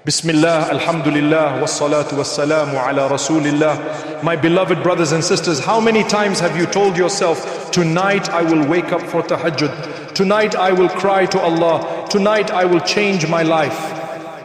Bismillah, alhamdulillah, wassalatu wassalamu ala rasulillah. My beloved brothers and sisters, how many times have you told yourself, tonight I will wake up for tahajjud, tonight I will cry to Allah, tonight I will change my life.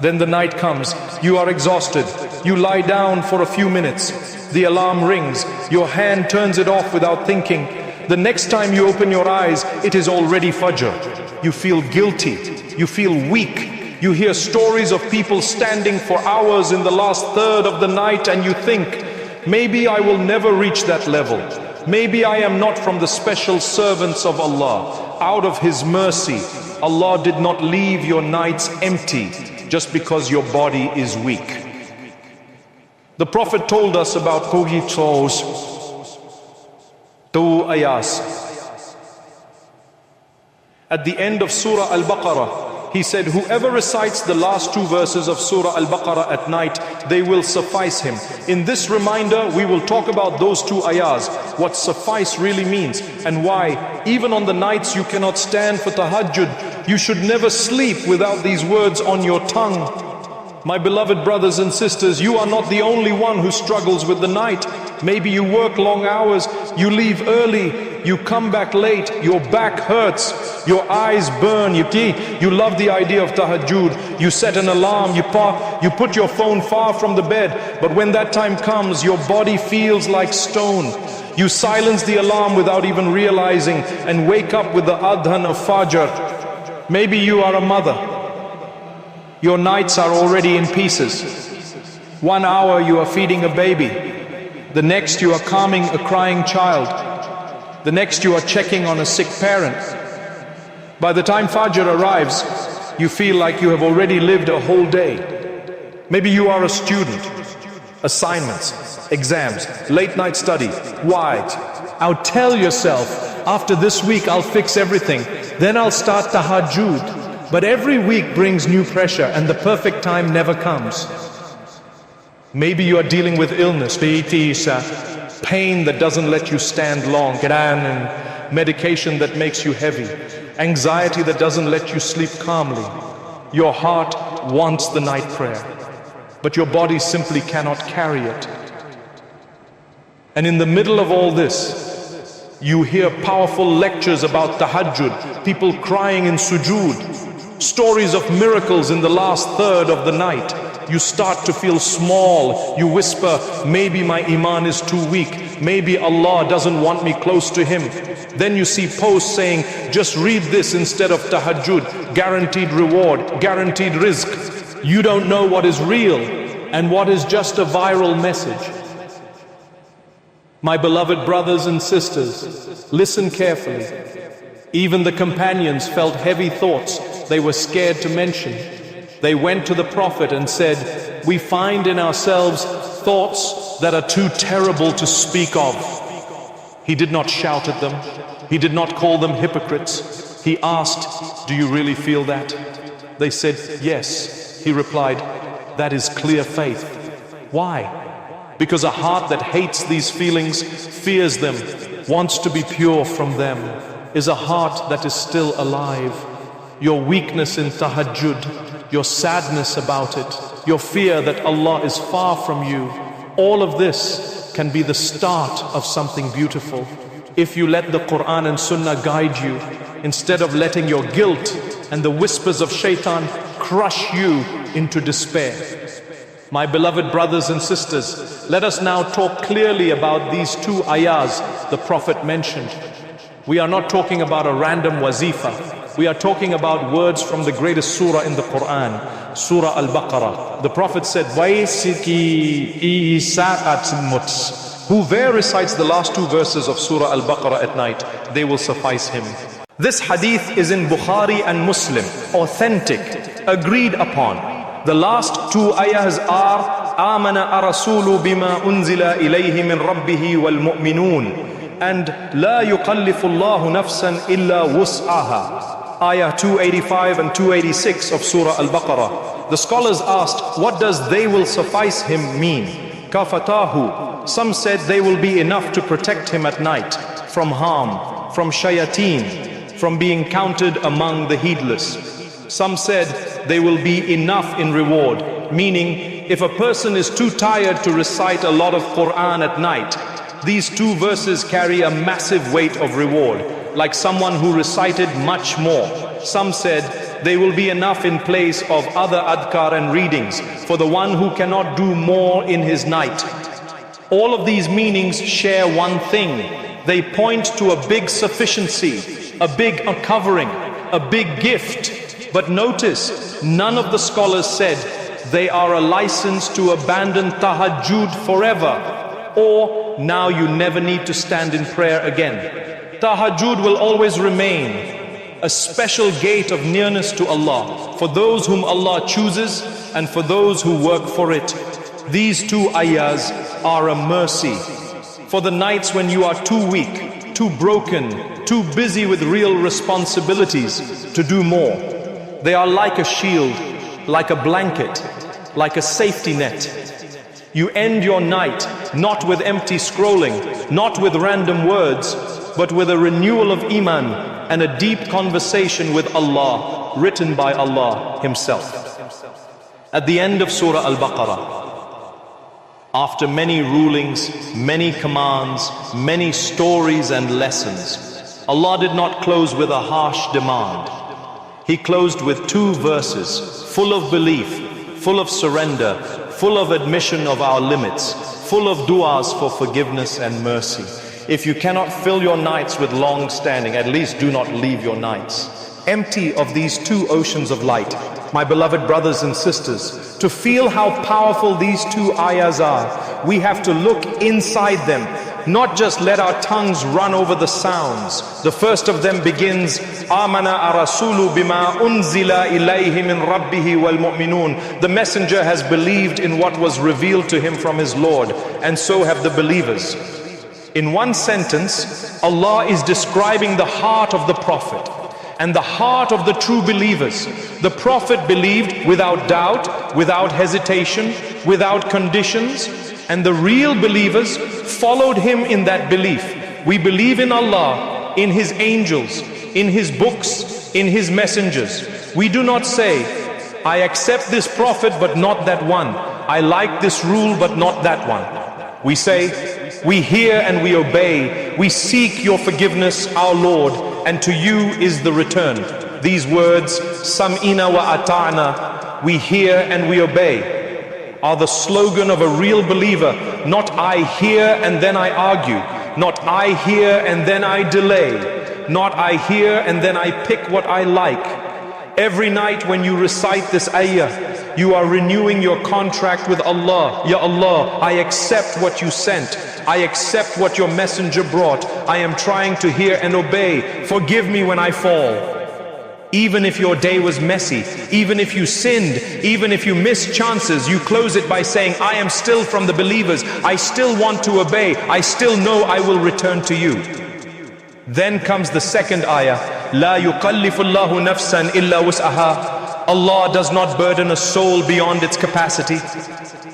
Then the night comes, you are exhausted, you lie down for a few minutes, the alarm rings, your hand turns it off without thinking. The next time you open your eyes, it is already Fajr. You feel guilty, you feel weak. You hear stories of people standing for hours in the last third of the night and you think, maybe I will never reach that level. Maybe I am not from the special servants of Allah. Out of His mercy, Allah did not leave your nights empty just because your body is weak. The Prophet told us about two ayahs. At the end of Surah Al Baqarah, he said, whoever recites the last two verses of Surah Al Baqarah at night, they will suffice him. In this reminder, we will talk about those two ayahs, what suffice really means, and why, even on the nights you cannot stand for tahajjud, you should never sleep without these words on your tongue. My beloved brothers and sisters, you are not the only one who struggles with the night. Maybe you work long hours, you leave early, you come back late, your back hurts, your eyes burn, you love the idea of tahajjud, you set an alarm, you put your phone far from the bed, but when that time comes, your body feels like stone. You silence the alarm without even realizing and wake up with the adhan of Fajr. Maybe you are a mother. Your nights are already in pieces. 1 hour you are feeding a baby. The next you are calming a crying child. The next you are checking on a sick parent. By the time Fajr arrives, you feel like you have already lived a whole day. Maybe you are a student. Assignments, exams, late night study. Why? I'll tell yourself, after this week I'll fix everything. Then I'll start tahajjud. But every week brings new pressure and the perfect time never comes. Maybe you are dealing with illness, pain that doesn't let you stand long, and medication that makes you heavy, anxiety that doesn't let you sleep calmly. Your heart wants the night prayer, but your body simply cannot carry it. And in the middle of all this, you hear powerful lectures about tahajjud, people crying in sujood, stories of miracles in the last third of the night. You start to feel small. You whisper, maybe my iman is too weak. Maybe Allah doesn't want me close to Him. Then you see posts saying, just read this instead of tahajjud. Guaranteed reward, guaranteed rizq. You don't know what is real and what is just a viral message. My beloved brothers and sisters, listen carefully. Even the companions felt heavy thoughts they were scared to mention. They went to the Prophet and said, we find in ourselves thoughts that are too terrible to speak of. He did not shout at them. He did not call them hypocrites. He asked, do you really feel that? They said, yes. He replied, that is clear faith. Why? Because a heart that hates these feelings, fears them, wants to be pure from them, is a heart that is still alive. Your weakness in tahajjud, your sadness about it, your fear that Allah is far from you, all of this can be the start of something beautiful. If you let the Quran and Sunnah guide you, instead of letting your guilt and the whispers of shaitan crush you into despair. My beloved brothers and sisters, let us now talk clearly about these two ayahs the Prophet mentioned. We are not talking about a random wazifa. We are talking about words from the greatest surah in the Quran, Surah Al Baqarah. The Prophet said, whoever recites the last two verses of Surah Al Baqarah at night, they will suffice him. This hadith is in Bukhari and Muslim, authentic, agreed upon. The last two ayahs are, آمَنَ الرَّسُولُ بِمَا أُنزِلَ إِلَيْهِ مِنْ رَبِّهِ وَالْمُؤْمِنُونَ and لَا يُقَلِّفُ اللَّهُ نَفْسًا إِلَّا وُسْعَهَا. Ayah 285 and 286 of Surah Al Baqarah. The scholars asked, what does they will suffice him mean? Kafatahu. Some said they will be enough to protect him at night from harm, from shayateen, from being counted among the heedless. Some said they will be enough in reward. Meaning, if a person is too tired to recite a lot of Quran at night, these two verses carry a massive weight of reward, like someone who recited much more. Some said they will be enough in place of other adhkar and readings for the one who cannot do more in his night. All of these meanings share one thing. They point to a big sufficiency, a big covering, a big gift. But notice, none of the scholars said they are a license to abandon tahajjud forever, or now you never need to stand in prayer again. Tahajjud will always remain a special gate of nearness to Allah for those whom Allah chooses and for those who work for it. These two ayahs are a mercy for the nights when you are too weak, too broken, too busy with real responsibilities to do more. They are like a shield, like a blanket, like a safety net. You end your night not with empty scrolling, not with random words, but with a renewal of iman and a deep conversation with Allah, written by Allah Himself. At the end of Surah Al Baqarah, after many rulings, many commands, many stories and lessons, Allah did not close with a harsh demand. He closed with two verses full of belief, full of surrender, full of admission of our limits, full of du'as for forgiveness and mercy. If you cannot fill your nights with long standing, at least do not leave your nights empty of these two oceans of light. My beloved brothers and sisters, to feel how powerful these two ayahs are, we have to look inside them, not just let our tongues run over the sounds. The first of them begins, Amana ar-rasulu bima unzila ilayhi min rabbihi wal mu'minun. The messenger has believed in what was revealed to him from his Lord, and so have the believers. In one sentence, Allah is describing the heart of the Prophet and the heart of the true believers. The Prophet believed without doubt, without hesitation, without conditions, and the real believers followed him in that belief. We believe in Allah, in His angels, in His books, in His messengers. We do not say, I accept this Prophet but not that one. I like this rule but not that one. We say, we hear and we obey. We seek your forgiveness, our Lord, and to you is the return. These words, Sam'ina wa ata'na, we hear and we obey, are the slogan of a real believer. Not I hear and then I argue, not I hear and then I delay, not I hear and then I pick what I like. Every night when you recite this ayah, you are renewing your contract with Allah. Ya Allah, I accept what you sent. I accept what your messenger brought. I am trying to hear and obey. Forgive me when I fall. Even if your day was messy, even if you sinned, even if you missed chances, you close it by saying, I am still from the believers. I still want to obey. I still know I will return to you. Then comes the second ayah, La yukallifu Allahu nafsan illa wus'aha. Allah does not burden a soul beyond its capacity.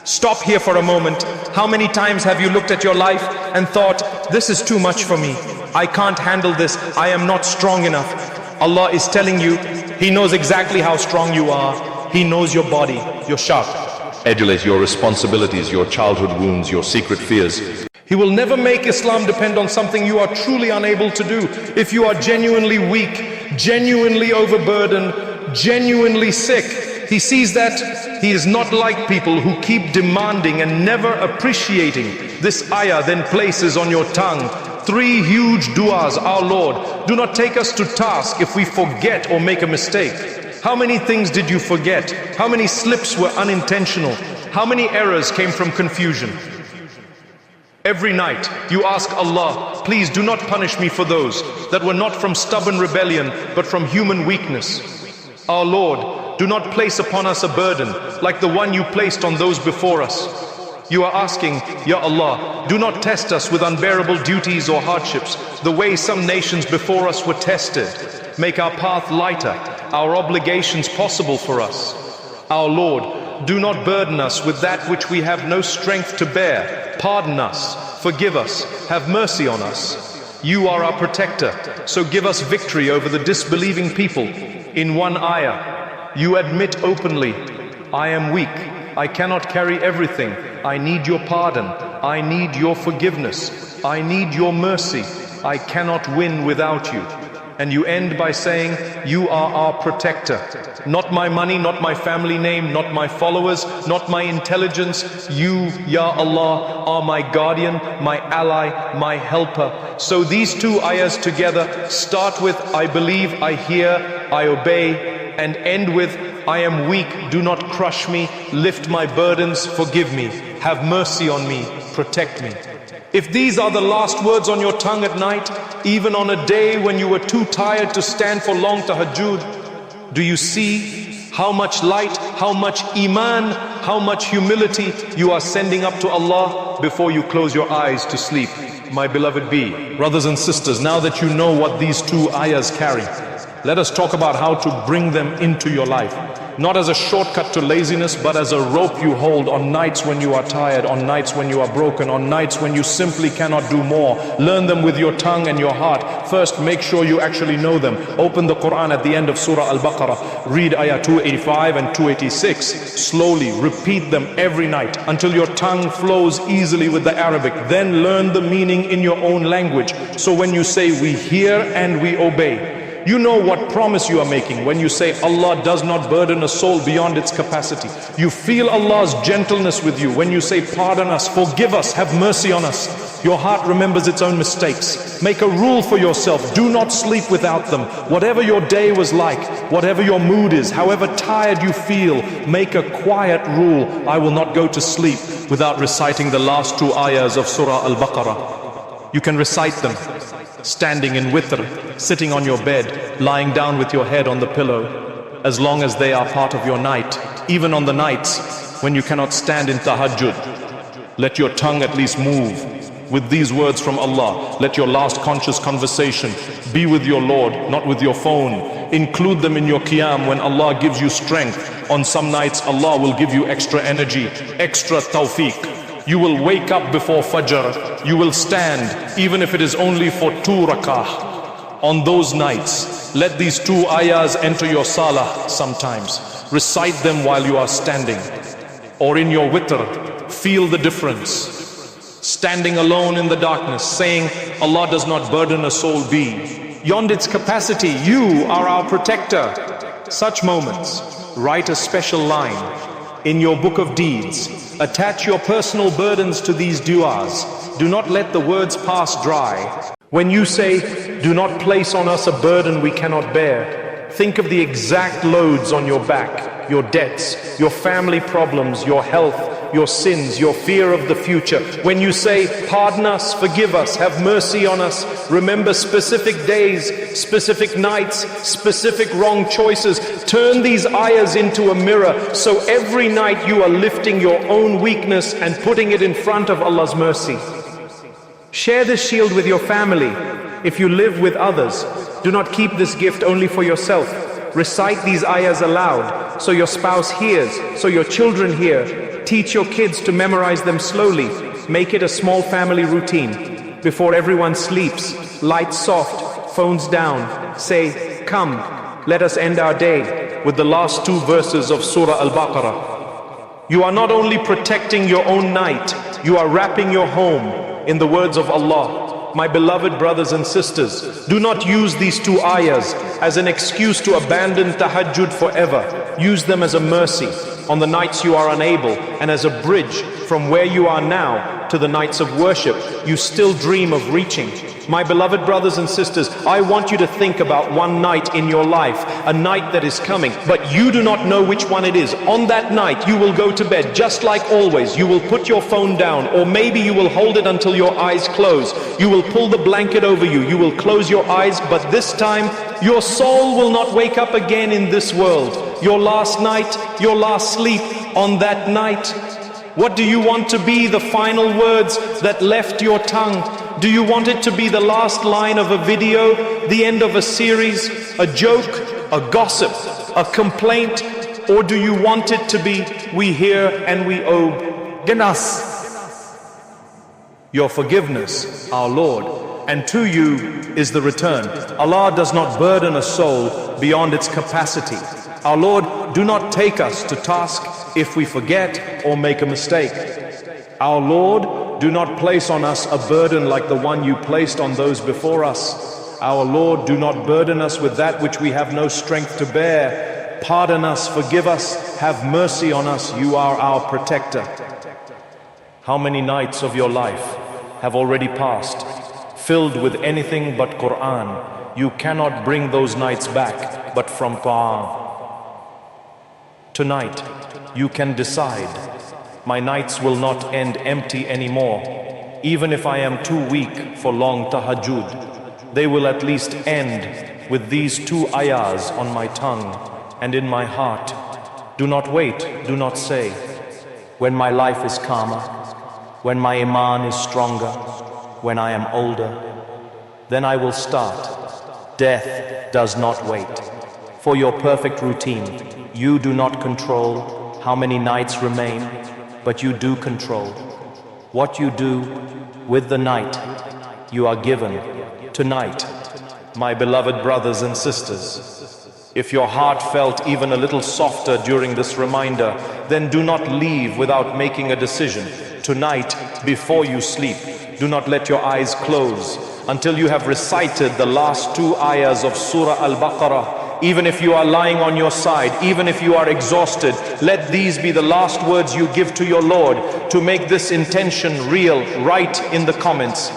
Stop here for a moment. How many times have you looked at your life and thought, this is too much for me. I can't handle this. I am not strong enough. Allah is telling you, He knows exactly how strong you are. He knows your body, your sharp. Adulate your responsibilities, your childhood wounds, your secret fears. He will never make Islam depend on something you are truly unable to do. If you are genuinely weak, genuinely overburdened, genuinely sick, He sees that He is not like people who keep demanding and never appreciating. This ayah then places on your tongue three huge du'as. Our Lord, do not take us to task if we forget or make a mistake. How many things did you forget? How many slips were unintentional? How many errors came from confusion? Every night you ask Allah, please do not punish me for those that were not from stubborn rebellion but from human weakness. Our Lord, do not place upon us a burden like the one you placed on those before us. You are asking, Ya Allah, do not test us with unbearable duties or hardships, the way some nations before us were tested. Make our path lighter, our obligations possible for us. Our Lord, do not burden us with that which we have no strength to bear. Pardon us, forgive us, have mercy on us. You are our protector, so give us victory over the disbelieving people. In one ayah, you admit openly, I am weak, I cannot carry everything, I need your pardon, I need your forgiveness, I need your mercy, I cannot win without you. And you end by saying, you are our protector. Not my money, not my family name, not my followers, not my intelligence. You, Ya Allah, are my guardian, my ally, my helper. So these two ayahs together start with, I believe, I hear, I obey, and end with, I am weak, do not crush me, lift my burdens, forgive me, have mercy on me, protect me. If these are the last words on your tongue at night, even on a day when you were too tired to stand for long tahajjud, do you see how much light, how much iman, how much humility you are sending up to Allah before you close your eyes to sleep? My beloved brothers and sisters, now that you know what these two ayahs carry, let us talk about how to bring them into your life. Not as a shortcut to laziness, but as a rope you hold on nights when you are tired, on nights when you are broken, on nights when you simply cannot do more. Learn them with your tongue and your heart. First, make sure you actually know them. Open the Quran at the end of Surah Al Baqarah. Read ayah 285 and 286. Slowly repeat them every night until your tongue flows easily with the Arabic. Then learn the meaning in your own language. So when you say we hear and we obey, you know what promise you are making when you say Allah does not burden a soul beyond its capacity. You feel Allah's gentleness with you when you say pardon us, forgive us, have mercy on us. Your heart remembers its own mistakes. Make a rule for yourself. Do not sleep without them. Whatever your day was like, whatever your mood is, however tired you feel, make a quiet rule. I will not go to sleep without reciting the last two ayahs of Surah Al Baqarah. You can recite them standing in witr, sitting on your bed, lying down with your head on the pillow, as long as they are part of your night. Even on the nights when you cannot stand in tahajjud, let your tongue at least move with these words from Allah. Let your last conscious conversation be with your Lord, not with your phone. Include them in your qiyam when Allah gives you strength. On some nights Allah will give you extra energy, extra tawfiq. You will wake up before Fajr. You will stand, even if it is only for 2 rakah. On those nights, let these two ayahs enter your salah sometimes. Recite them while you are standing. Or in your witr, feel the difference. Standing alone in the darkness, saying, Allah does not burden a soul beyond its capacity. You are our protector. Such moments, write a special line in your book of deeds. Attach your personal burdens to these du'as. Do not let the words pass dry. When you say, do not place on us a burden we cannot bear, think of the exact loads on your back, your debts, your family problems, your health, your sins, your fear of the future. When you say, pardon us, forgive us, have mercy on us, remember specific days, specific nights, specific wrong choices. Turn these ayahs into a mirror, so every night you are lifting your own weakness and putting it in front of Allah's mercy. Share this shield with your family. If you live with others, do not keep this gift only for yourself. Recite these ayahs aloud, so your spouse hears, so your children hear. Teach your kids to memorize them slowly. Make it a small family routine. Before everyone sleeps, lights soft, phones down. Say, come, let us end our day with the last two verses of Surah Al Baqarah. You are not only protecting your own night, you are wrapping your home in the words of Allah. My beloved brothers and sisters, do not use these two ayahs as an excuse to abandon tahajjud forever. Use them as a mercy on the nights you are unable, and as a bridge from where you are now to the nights of worship you still dream of reaching. My beloved brothers and sisters, I want you to think about one night in your life, a night that is coming, but you do not know which one it is. On that night you will go to bed just like always. You will put your phone down, or maybe you will hold it until your eyes close. You will pull the blanket over you. You will close your eyes, but this time your soul will not wake up again in this world. Your last night, your last sleep on that night. What do you want to be the final words that left your tongue? Do you want it to be the last line of a video, the end of a series, a joke, a gossip, a complaint? Or do you want it to be, we hear and we obey your forgiveness, our Lord, and to you is the return. Allah does not burden a soul beyond its capacity. Our Lord, do not take us to task if we forget or make a mistake. Our Lord, do not place on us a burden like the one you placed on those before us. Our Lord, do not burden us with that which we have no strength to bear. Pardon us, forgive us, have mercy on us, you are our protector. How many nights of your life have already passed, filled with anything but Quran? You cannot bring those nights back, but from Ta'am. Tonight, you can decide, my nights will not end empty anymore. Even if I am too weak for long tahajjud, they will at least end with these 2 ayahs on my tongue and in my heart. Do not wait, do not say, when my life is calmer, when my iman is stronger, when I am older, then I will start. Death does not wait. For your perfect routine, you do not control how many nights remain, but you do control. What you do with the night, you are given tonight. My beloved brothers and sisters, if your heart felt even a little softer during this reminder, then do not leave without making a decision. Tonight, before you sleep, do not let your eyes close until you have recited the last 2 ayahs of Surah Al Baqarah. Even if you are lying on your side, even if you are exhausted, let these be the last words you give to your Lord. To make this intention real, write in the comments,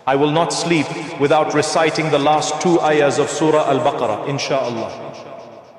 I will not sleep without reciting the last 2 ayahs of Surah Al Baqarah, inshallah.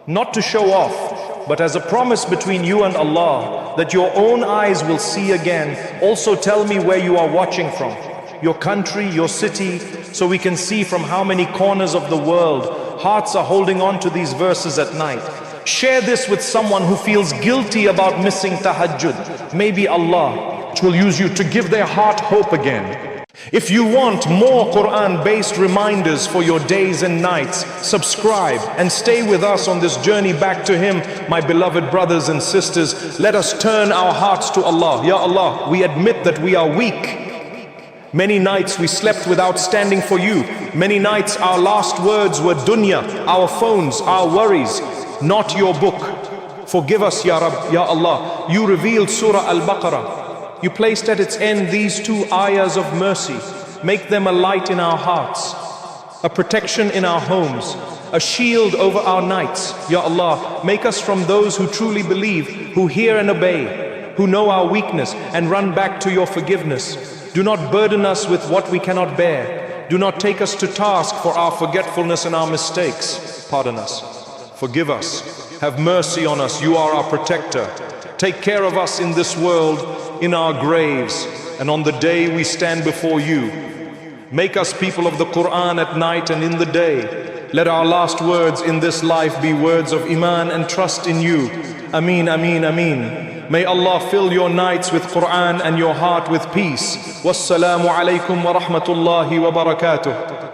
Not to show off, but as a promise between you and Allah, that your own eyes will see again. Also tell me where you are watching from, your country, your city, so we can see from how many corners of the world hearts are holding on to these verses at night. Share this with someone who feels guilty about missing tahajjud. Maybe Allah will use you to give their heart hope again. If you want more Quran-based reminders for your days and nights, subscribe and stay with us on this journey back to Him. My beloved brothers and sisters, let us turn our hearts to Allah. Ya Allah, we admit that we are weak. Many nights we slept without standing for you. Many nights our last words were dunya, our phones, our worries, not your book. Forgive us, Ya Rabb, Ya Allah. You revealed Surah Al Baqarah. You placed at its end these 2 ayahs of mercy. Make them a light in our hearts, a protection in our homes, a shield over our nights. Ya Allah, make us from those who truly believe, who hear and obey, who know our weakness and run back to your forgiveness. Do not burden us with what we cannot bear. Do not take us to task for our forgetfulness and our mistakes. Pardon us. Forgive us. Have mercy on us. You are our protector. Take care of us in this world, in our graves, and on the day we stand before you. Make us people of the Quran at night and in the day. Let our last words in this life be words of iman and trust in you. Ameen, ameen, ameen. May Allah fill your nights with Quran and your heart with peace. Wassalamu alaikum wa rahmatullahi wa barakatuh.